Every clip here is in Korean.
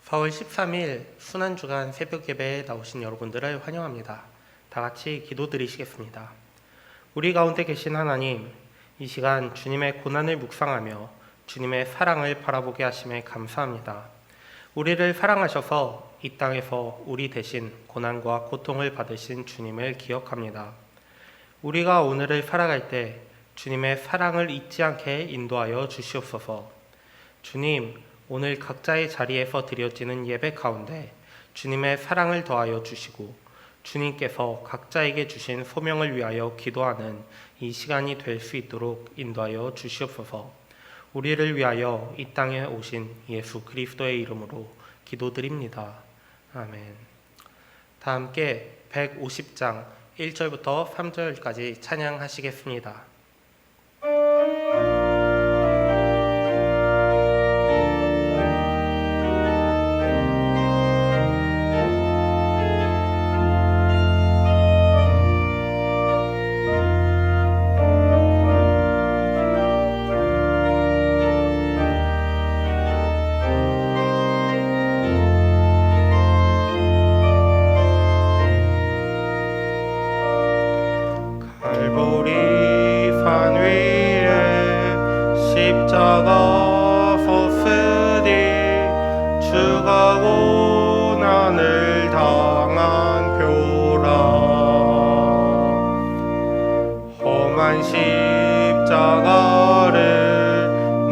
4월 13일 순환주간 새벽 예배에 나오신 여러분들을 환영합니다. 다 같이 기도드리시겠습니다. 우리 가운데 계신 하나님, 이 시간 주님의 고난을 묵상하며 주님의 사랑을 바라보게 하심에 감사합니다. 우리를 사랑하셔서 이 땅에서 우리 대신 고난과 고통을 받으신 주님을 기억합니다. 우리가 오늘을 살아갈 때 주님의 사랑을 잊지 않게 인도하여 주시옵소서. 주님, 오늘 각자의 자리에서 드려지는 예배 가운데 주님의 사랑을 더하여 주시고 주님께서 각자에게 주신 소명을 위하여 기도하는 이 시간이 될 수 있도록 인도하여 주시옵소서. 우리를 위하여 이 땅에 오신 예수 그리스도의 이름으로 기도드립니다. 아멘. 다 함께 150장 1절부터 3절까지 찬양하시겠습니다. 십자가 섰으니 주가 고난을 당한 표라. 험한 십자가를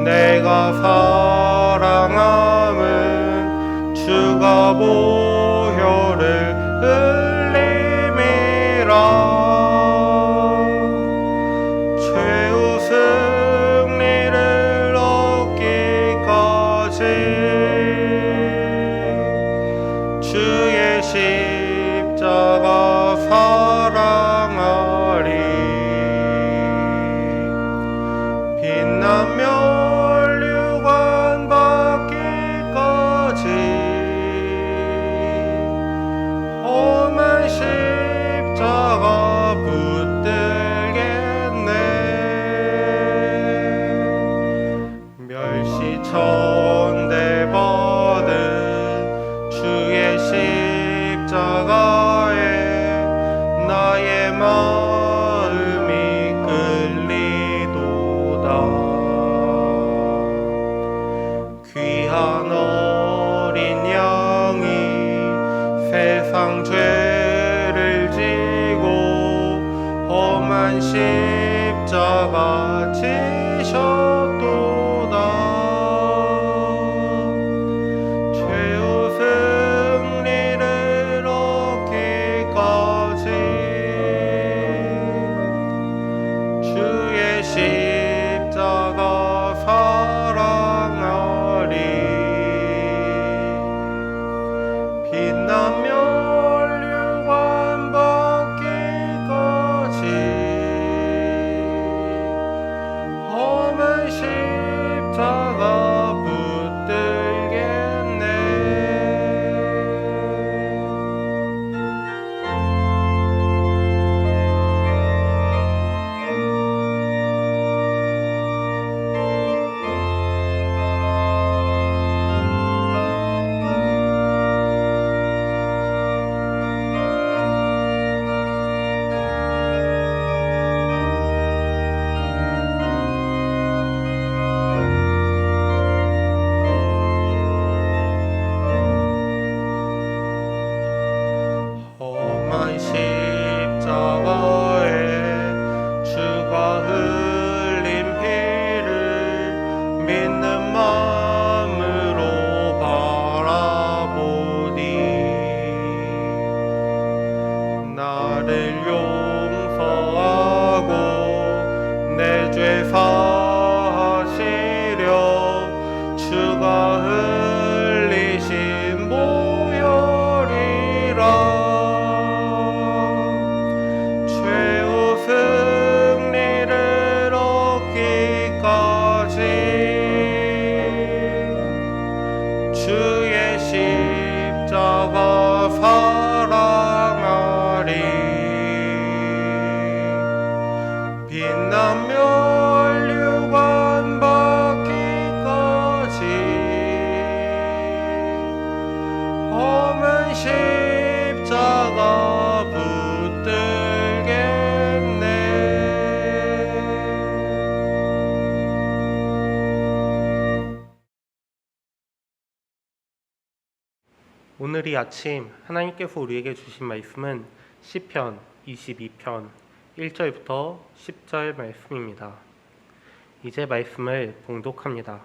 내가 사랑함은 주가 보혈을 흘림이라. 주의 십자가 사랑하리. 빛나며 멸류관 받기까지 험한 십자가 붙들겠네. 멸시천대 받은 주의 십자가에 나의 마음이 끌리도다. 귀한 어린 양이 세상 죄를 지고 험한 십자가 지셨도다. 십자가 사랑하리. 빛나며 멸류관 받기까지 험한 오늘 이 아침 하나님께서 우리에게 주신 말씀은 시편 22편 1절부터 10절 말씀입니다. 이제 말씀을 봉독합니다.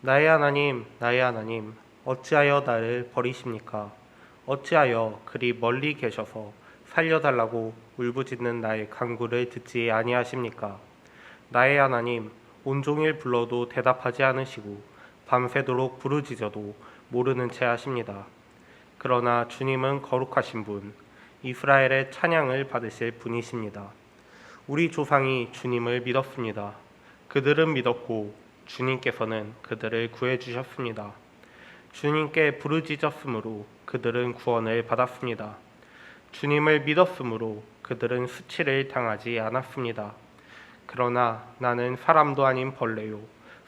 나의 하나님, 나의 하나님, 어찌하여 나를 버리십니까? 어찌하여 그리 멀리 계셔서 살려달라고 울부짖는 나의 간구를 듣지 아니하십니까? 나의 하나님, 온종일 불러도 대답하지 않으시고 밤새도록 부르짖어도 모르는 채 하십니다. 그러나 주님은 거룩하신 분, 이스라엘의 찬양을 받으실 분이십니다. 우리 조상이 주님을 믿었습니다. 그들은 믿었고 주님께서는 그들을 구해주셨습니다. 주님께 부르짖었으므로 그들은 구원을 받았습니다. 주님을 믿었으므로 그들은 수치를 당하지 않았습니다. 그러나 나는 사람도 아닌 벌레요,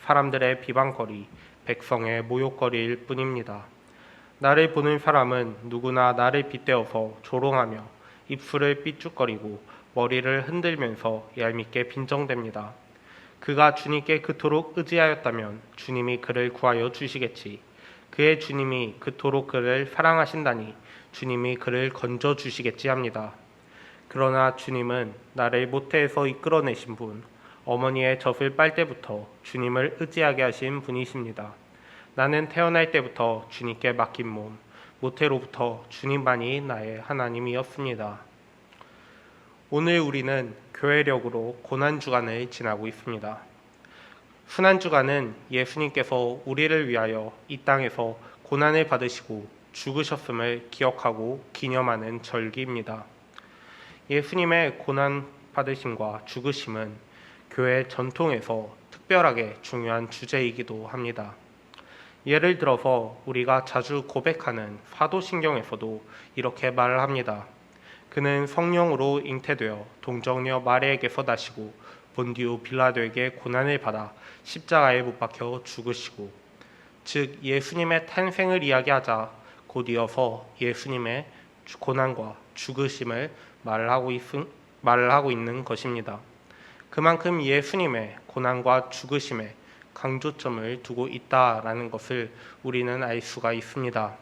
사람들의 비방거리, 백성의 모욕거리일 뿐입니다. 나를 보는 사람은 누구나 나를 빗대어서 조롱하며 입술을 삐죽거리고 머리를 흔들면서 얄밉게 빈정댑니다. 그가 주님께 그토록 의지하였다면 주님이 그를 구하여 주시겠지. 그의 주님이 그토록 그를 사랑하신다니 주님이 그를 건져 주시겠지 합니다. 그러나 주님은 나를 모태에서 이끌어내신 분, 어머니의 젖을 빨 때부터 주님을 의지하게 하신 분이십니다. 나는 태어날 때부터 주님께 맡긴 몸, 모태로부터 주님만이 나의 하나님이었습니다. 오늘 우리는 교회력으로 고난주간을 지나고 있습니다. 순환주간은 예수님께서 우리를 위하여 이 땅에서 고난을 받으시고 죽으셨음을 기억하고 기념하는 절기입니다. 예수님의 고난 받으심과 죽으심은 교회 전통에서 특별하게 중요한 주제이기도 합니다. 예를 들어서 우리가 자주 고백하는 사도신경에서도 이렇게 말을 합니다. 그는 성령으로 잉태되어 동정녀 마리아에게서 나시고 본디오 빌라도에게 고난을 받아 십자가에 못 박혀 죽으시고, 즉 예수님의 탄생을 이야기하자 곧 이어서 예수님의 고난과 죽으심을 말을 하고 있는 것입니다. 그만큼 예수님의 고난과 죽으심에 강조점을 두고 있다라는 것을 우리는 알 수가 있습니다.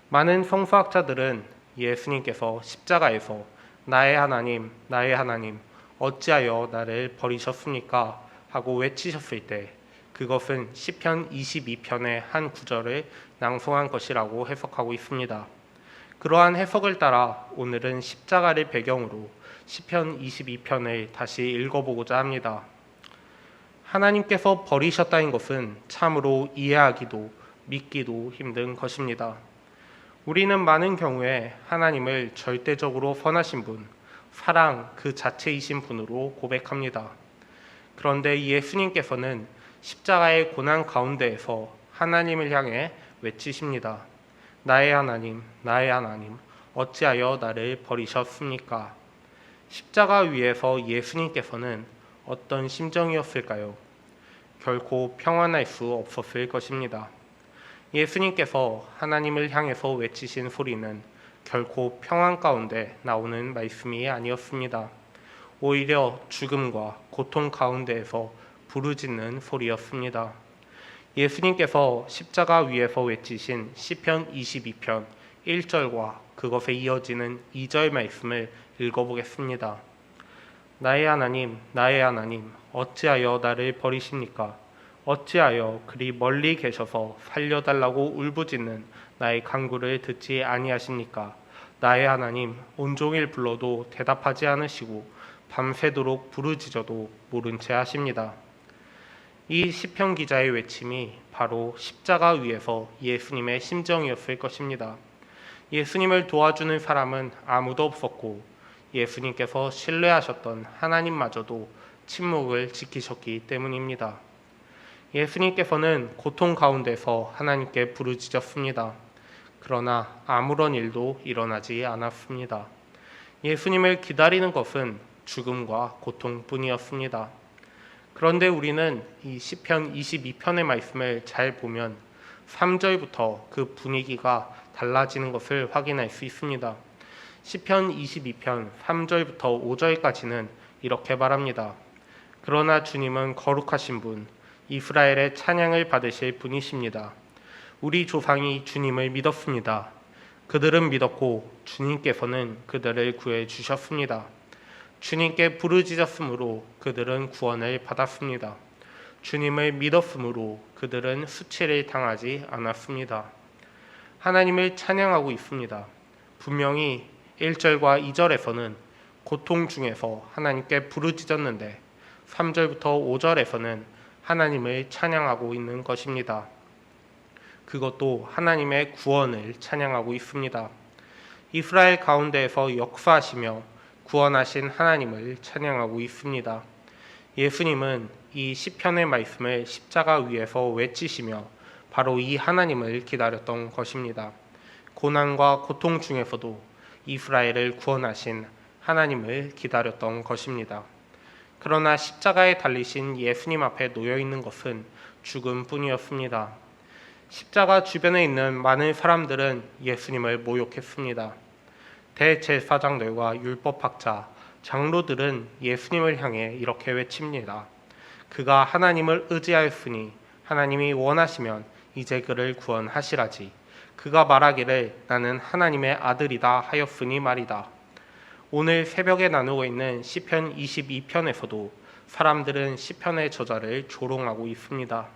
많은 성서학자들은 예수님께서 십자가에서 나의 하나님, 나의 하나님, 어찌하여 나를 버리셨습니까? 하고 외치셨을 때 그것은 시편 22편의 한 구절을 낭송한 것이라고 해석하고 있습니다. 그러한 해석을 따라 오늘은 십자가를 배경으로 시편 22편을 다시 읽어보고자 합니다. 하나님께서 버리셨다는 것은 참으로 이해하기도 믿기도 힘든 것입니다. 우리는 많은 경우에 하나님을 절대적으로 선하신 분, 사랑 그 자체이신 분으로 고백합니다. 그런데 예수님께서는 십자가의 고난 가운데에서 하나님을 향해 외치십니다. 나의 하나님, 나의 하나님, 어찌하여 나를 버리셨습니까? 십자가 위에서 예수님께서는 어떤 심정이었을까요? 결코 평안할 수 없었을 것입니다. 예수님께서 하나님을 향해서 외치신 소리는 결코 평안 가운데 나오는 말씀이 아니었습니다. 오히려 죽음과 고통 가운데에서 부르짖는 소리였습니다. 예수님께서 십자가 위에서 외치신 시편 22편 1절과 그것에 이어지는 2절 말씀을 읽어보겠습니다. 나의 하나님, 나의 하나님, 어찌하여 나를 버리십니까? 어찌하여 그리 멀리 계셔서 살려달라고 울부짖는 나의 간구를 듣지 아니하십니까? 나의 하나님, 온종일 불러도 대답하지 않으시고 밤새도록 부르짖어도 모른 채 하십니다. 이 시편 기자의 외침이 바로 십자가 위에서 예수님의 심정이었을 것입니다. 예수님을 도와주는 사람은 아무도 없었고 예수님께서 신뢰하셨던 하나님마저도 침묵을 지키셨기 때문입니다. 예수님께서는 고통 가운데서 하나님께 부르짖었습니다. 그러나 아무런 일도 일어나지 않았습니다. 예수님을 기다리는 것은 죽음과 고통뿐이었습니다. 그런데 우리는 이 시편 22편의 말씀을 잘 보면 3절부터 그 분위기가 달라지는 것을 확인할 수 있습니다. 시편 22편 3절부터 5절까지는 이렇게 말합니다. 그러나 주님은 거룩하신 분, 이스라엘의 찬양을 받으실 분이십니다. 우리 조상이 주님을 믿었습니다. 그들은 믿었고 주님께서는 그들을 구해 주셨습니다. 주님께 부르짖었으므로 그들은 구원을 받았습니다. 주님을 믿었으므로 그들은 수치를 당하지 않았습니다. 하나님을 찬양하고 있습니다. 분명히 1절과 2절에서는 고통 중에서 하나님께 부르짖었는데 3절부터 5절에서는 하나님을 찬양하고 있는 것입니다. 그것도 하나님의 구원을 찬양하고 있습니다. 이스라엘 가운데에서 역사하시며 구원하신 하나님을 찬양하고 있습니다. 예수님은 이 시편의 말씀을 십자가 위에서 외치시며 바로 이 하나님을 기다렸던 것입니다. 고난과 고통 중에서도 이스라엘을 구원하신 하나님을 기다렸던 것입니다. 그러나 십자가에 달리신 예수님 앞에 놓여 있는 것은 죽음뿐이었습니다. 십자가 주변에 있는 많은 사람들은 예수님을 모욕했습니다. 대제사장들과 율법학자, 장로들은 예수님을 향해 이렇게 외칩니다. 그가 하나님을 의지하였으니 하나님이 원하시면 이제 그를 구원하시라지. 그가 말하기를 나는 하나님의 아들이다 하였으니 말이다. 오늘 새벽에 나누고 있는 시편 22편에서도 사람들은 시편의 저자를 조롱하고 있습니다.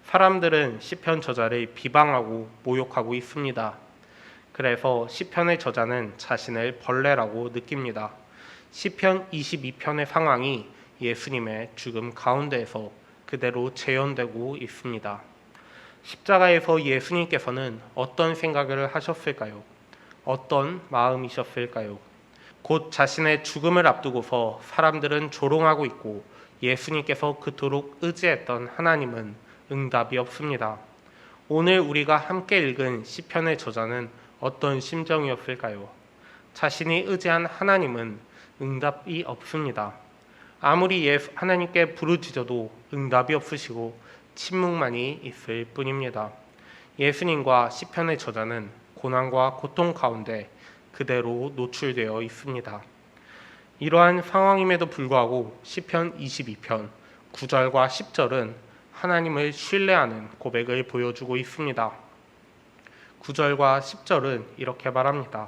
사람들은 시편 저자를 비방하고 모욕하고 있습니다. 그래서 시편의 저자는 자신을 벌레라고 느낍니다. 시편 22편의 상황이 예수님의 죽음 가운데에서 그대로 재현되고 있습니다. 십자가에서 예수님께서는 어떤 생각을 하셨을까요? 어떤 마음이셨을까요? 곧 자신의 죽음을 앞두고서 사람들은 조롱하고 있고 예수님께서 그토록 의지했던 하나님은 응답이 없습니다. 오늘 우리가 함께 읽은 시편의 저자는 어떤 심정이었을까요? 자신이 의지한 하나님은 응답이 없습니다. 아무리 하나님께 부르짖어도 응답이 없으시고 침묵만이 있을 뿐입니다. 예수님과 시편의 저자는 고난과 고통 가운데 그대로 노출되어 있습니다. 이러한 상황임에도 불구하고 시편 22편 9절과 10절은 하나님을 신뢰하는 고백을 보여주고 있습니다. 9절과 10절은 이렇게 말합니다.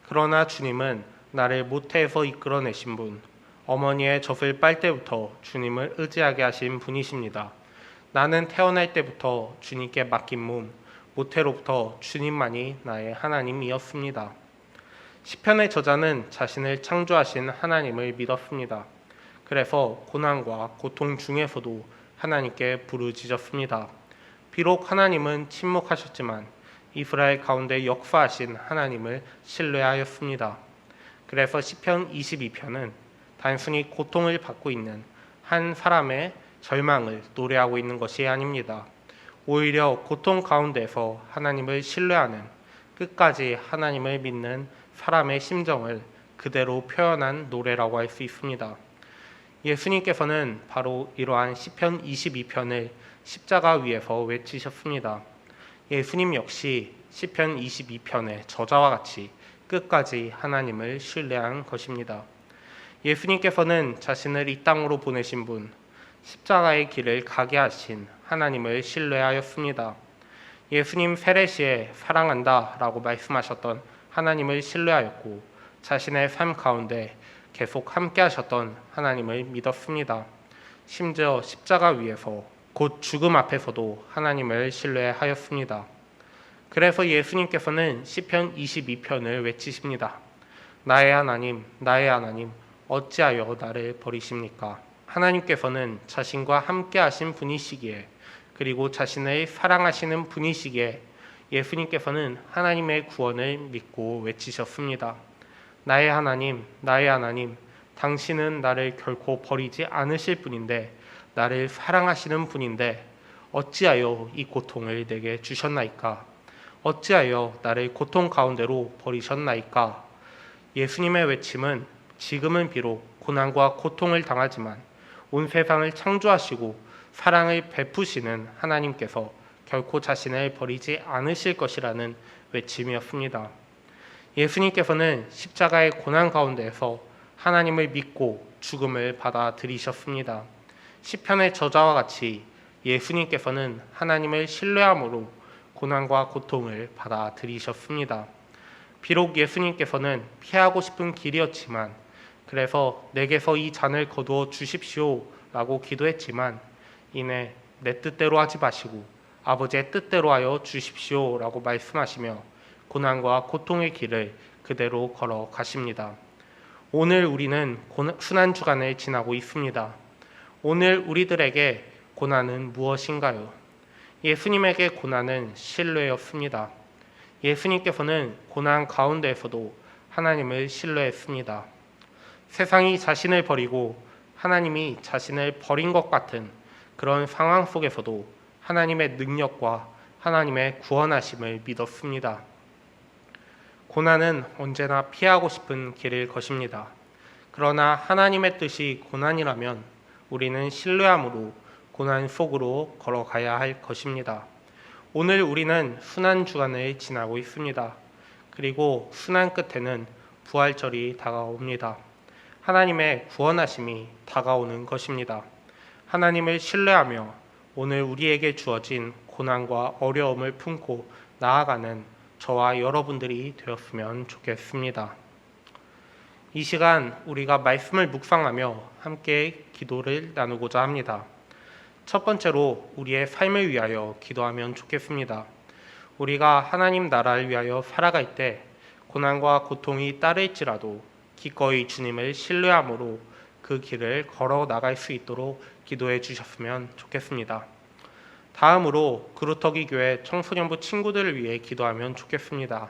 그러나 주님은 나를 모태에서 이끌어내신 분, 어머니의 젖을 빨 때부터 주님을 의지하게 하신 분이십니다. 나는 태어날 때부터 주님께 맡긴 몸, 모태로부터 주님만이 나의 하나님이었습니다. 시편의 저자는 자신을 창조하신 하나님을 믿었습니다. 그래서 고난과 고통 중에서도 하나님께 부르짖었습니다. 비록 하나님은 침묵하셨지만 이스라엘 가운데 역사하신 하나님을 신뢰하였습니다. 그래서 시편 22편은 단순히 고통을 받고 있는 한 사람의 절망을 노래하고 있는 것이 아닙니다. 오히려 고통 가운데서 하나님을 신뢰하는 끝까지 하나님을 믿는 사람의 심정을 그대로 표현한 노래라고 할 수 있습니다. 예수님께서는 바로 이러한 시편 22편을 십자가 위에서 외치셨습니다. 예수님 역시 시편 22편의 저자와 같이 끝까지 하나님을 신뢰한 것입니다. 예수님께서는 자신을 이 땅으로 보내신 분, 십자가의 길을 가게 하신 하나님을 신뢰하였습니다. 예수님 세례시에 사랑한다 라고 말씀하셨던 하나님을 신뢰하였고 자신의 삶 가운데 계속 함께 하셨던 하나님을 믿었습니다. 심지어 십자가 위에서 곧 죽음 앞에서도 하나님을 신뢰하였습니다. 그래서 예수님께서는 시편 22편을 외치십니다. 나의 하나님, 나의 하나님, 어찌하여 나를 버리십니까? 하나님께서는 자신과 함께 하신 분이시기에 그리고 자신을 사랑하시는 분이시기에 예수님께서는 하나님의 구원을 믿고 외치셨습니다. 나의 하나님, 나의 하나님, 당신은 나를 결코 버리지 않으실 분인데 나를 사랑하시는 분인데 어찌하여 이 고통을 내게 주셨나이까? 어찌하여 나를 고통 가운데로 버리셨나이까? 예수님의 외침은 지금은 비록 고난과 고통을 당하지만 온 세상을 창조하시고 사랑을 베푸시는 하나님께서 결코 자신을 버리지 않으실 것이라는 외침이었습니다. 예수님께서는 십자가의 고난 가운데에서 하나님을 믿고 죽음을 받아들이셨습니다. 시편의 저자와 같이 예수님께서는 하나님을 신뢰함으로 고난과 고통을 받아들이셨습니다. 비록 예수님께서는 피하고 싶은 길이었지만, 그래서 내게서 이 잔을 거두어 주십시오 라고 기도했지만, 이내 내 뜻대로 하지 마시고 아버지의 뜻대로 하여 주십시오 라고 말씀하시며 고난과 고통의 길을 그대로 걸어가십니다. 오늘 우리는 순환주간을 지나고 있습니다. 오늘 우리들에게 고난은 무엇인가요? 예수님에게 고난은 신뢰였습니다. 예수님께서는 고난 가운데에서도 하나님을 신뢰했습니다. 세상이 자신을 버리고 하나님이 자신을 버린 것 같은 그런 상황 속에서도 하나님의 능력과 하나님의 구원하심을 믿었습니다. 고난은 언제나 피하고 싶은 길일 것입니다. 그러나 하나님의 뜻이 고난이라면 우리는 신뢰함으로 고난 속으로 걸어가야 할 것입니다. 오늘 우리는 순환주간을 지나고 있습니다. 그리고 순환 끝에는 부활절이 다가옵니다. 하나님의 구원하심이 다가오는 것입니다. 하나님을 신뢰하며 오늘 우리에게 주어진 고난과 어려움을 품고 나아가는 저와 여러분들이 되었으면 좋겠습니다. 이 시간 우리가 말씀을 묵상하며 함께 기도를 나누고자 합니다. 첫 번째로 우리의 삶을 위하여 기도하면 좋겠습니다. 우리가 하나님 나라를 위하여 살아갈 때 고난과 고통이 따를지라도 기꺼이 주님을 신뢰함으로 그 길을 걸어 나갈 수 있도록 기도해 주셨으면 좋겠습니다. 다음으로 그루터기 교회 청소년부 친구들을 위해 기도하면 좋겠습니다.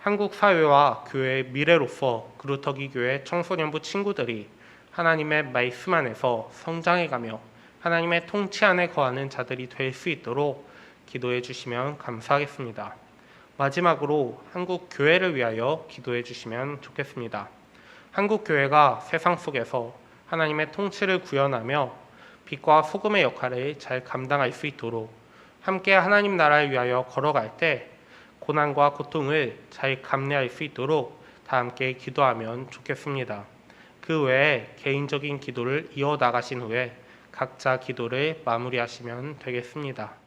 한국 사회와 교회의 미래로서 그루터기 교회 청소년부 친구들이 하나님의 말씀 안에서 성장해가며 하나님의 통치 안에 거하는 자들이 될 수 있도록 기도해 주시면 감사하겠습니다. 마지막으로 한국 교회를 위하여 기도해 주시면 좋겠습니다. 한국 교회가 세상 속에서 하나님의 통치를 구현하며 빛과 소금의 역할을 잘 감당할 수 있도록 함께 하나님 나라를 위하여 걸어갈 때 고난과 고통을 잘 감내할 수 있도록 다 함께 기도하면 좋겠습니다. 그 외에 개인적인 기도를 이어나가신 후에 각자 기도를 마무리하시면 되겠습니다.